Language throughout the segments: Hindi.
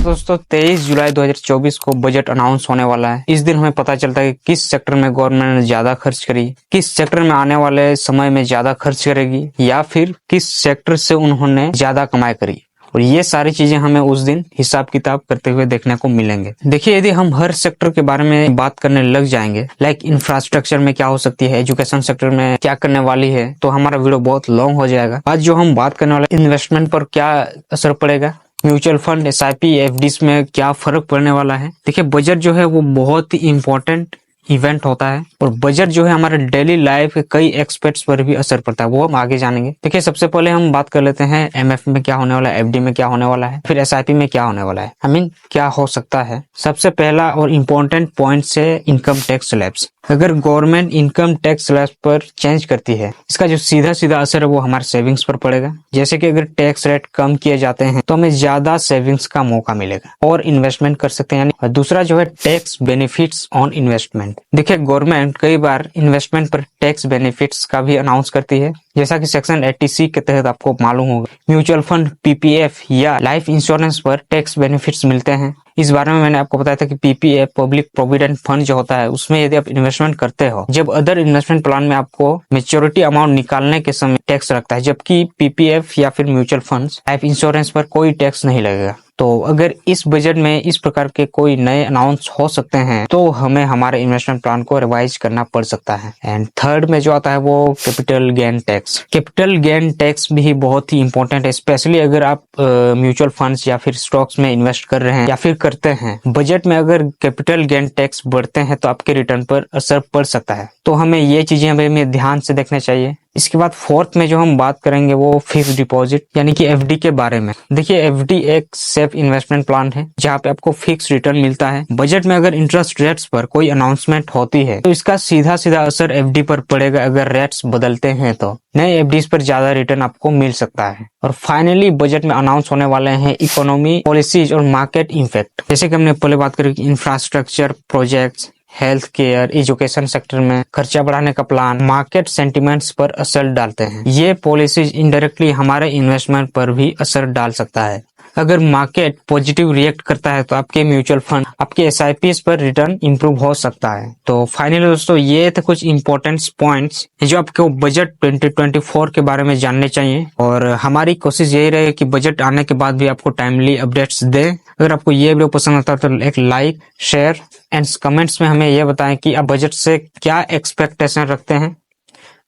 दोस्तों 23 जुलाई 2024 को बजट अनाउंस होने वाला है। इस दिन हमें पता चलता है कि किस सेक्टर में गवर्नमेंट ने ज्यादा खर्च करी, किस सेक्टर में आने वाले समय में ज्यादा खर्च करेगी, या फिर किस सेक्टर से उन्होंने ज्यादा कमाई करी। और ये सारी चीजें हमें उस दिन हिसाब किताब करते हुए देखने को मिलेंगे। देखिए, यदि हम हर सेक्टर के बारे में बात करने लग जाएंगे, लाइक इंफ्रास्ट्रक्चर में क्या हो सकती है, एजुकेशन सेक्टर में क्या करने वाली है, तो हमारा वीडियो बहुत लॉन्ग हो जाएगा। आज जो हम बात करने वाले इन्वेस्टमेंट पर क्या असर पड़ेगा, म्यूचुअल फंड, एसआईपी, एफडीज में क्या फर्क पड़ने वाला है। देखिए, बजट जो है वो बहुत ही इंपॉर्टेंट इवेंट होता है और बजट जो है हमारे डेली लाइफ के कई एक्सपेक्ट्स पर भी असर पड़ता है, वो हम आगे जानेंगे। देखिए, सबसे पहले हम बात कर लेते हैं एमएफ में क्या होने वाला है, एफडी में क्या होने वाला है, फिर एसआईपी में क्या होने वाला है, क्या हो सकता है। सबसे पहला और इम्पोर्टेंट पॉइंट है इनकम टैक्स स्लैब्स। अगर गवर्नमेंट इनकम टैक्स स्लैब पर चेंज करती है, इसका जो सीधा सीधा असर है वो हमारे सेविंग्स पर पड़ेगा। जैसे कि अगर टैक्स रेट कम किए जाते हैं तो हमें ज्यादा सेविंग्स का मौका मिलेगा और इन्वेस्टमेंट कर सकते हैं। यानी दूसरा जो है टैक्स बेनिफिट्स ऑन इन्वेस्टमेंट। देखिए, गवर्नमेंट कई बार इन्वेस्टमेंट पर टैक्स बेनिफिट्स का भी अनाउंस करती है, जैसा कि सेक्शन 80C के तहत आपको मालूम होगा म्यूचुअल फंड, पीपीएफ या लाइफ इंश्योरेंस पर टैक्स बेनिफिट्स मिलते हैं। इस बारे में मैंने आपको बताया था कि पीपीएफ, पब्लिक प्रोविडेंट फंड जो होता है, उसमें यदि आप इन्वेस्टमेंट करते हो, जब अदर इन्वेस्टमेंट प्लान में आपको मेच्योरिटी अमाउंट निकालने के समय टैक्स लगता है, जबकि पीपीएफ या फिर म्यूचुअल फंड्स, लाइफ इंश्योरेंस पर कोई टैक्स नहीं लगेगा। तो अगर इस बजट में इस प्रकार के कोई नए अनाउंस हो सकते हैं तो हमें हमारे इन्वेस्टमेंट प्लान को रिवाइज करना पड़ सकता है। एंड थर्ड में जो आता है वो capital gain tax. Capital gain tax भी बहुत ही इंपॉर्टेंट है, स्पेशली अगर आप म्यूचुअल फंड्स या फिर स्टॉक्स में इन्वेस्ट कर रहे हैं या फिर करते हैं। बजट में अगर कैपिटल गेन टैक्स बढ़ते हैं तो आपके रिटर्न पर असर पड़ सकता है, तो हमें ये चीजें हमें ध्यान से देखना चाहिए। इसके बाद फोर्थ में जो हम बात करेंगे वो फिक्स डिपॉजिट यानी कि एफडी के बारे में। देखिए, एफडी एक सेफ इन्वेस्टमेंट प्लान है जहां पे आपको फिक्स रिटर्न मिलता है। बजट में अगर इंटरेस्ट रेट्स पर कोई अनाउंसमेंट होती है तो इसका सीधा सीधा असर एफडी पर पड़ेगा। अगर रेट्स बदलते हैं तो नए एफडीज पर ज्यादा रिटर्न आपको मिल सकता है। और फाइनली बजट में अनाउंस होने वाले हैं इकोनॉमी पॉलिसीज और मार्केट इम्पैक्ट। जैसे कि हमने पहले बात करी infrastructure projects, health care, education sector में खर्चा बढ़ाने का प्लान, मार्केट सेंटिमेंट्स पर असर डालते हैं। ये पॉलिसीज इनडायरेक्टली हमारे इन्वेस्टमेंट पर भी असर डाल सकता है। अगर मार्केट पॉजिटिव रिएक्ट करता है तो आपके म्यूचुअल फंड, आपके एसआईपीज पर रिटर्न इंप्रूव हो सकता है। तो फाइनली दोस्तों, ये थे कुछ इंपॉर्टेंट पॉइंट्स जो आपको बजट 2024 के बारे में जानने चाहिए। और हमारी कोशिश यही रहे कि बजट आने के बाद भी आपको टाइमली अपडेट्स दें। अगर आपको ये वीडियो पसंद आता है तो एक लाइक, शेयर एंड कमेंट्स में हमें ये बताएं कि आप बजट से क्या एक्सपेक्टेशन रखते हैं।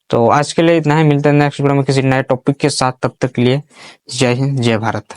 तो आज के लिए इतना ही, मिलते हैं नेक्स्ट वीडियो में किसी नए टॉपिक के साथ। तब तक के लिए जय हिंद, जय भारत।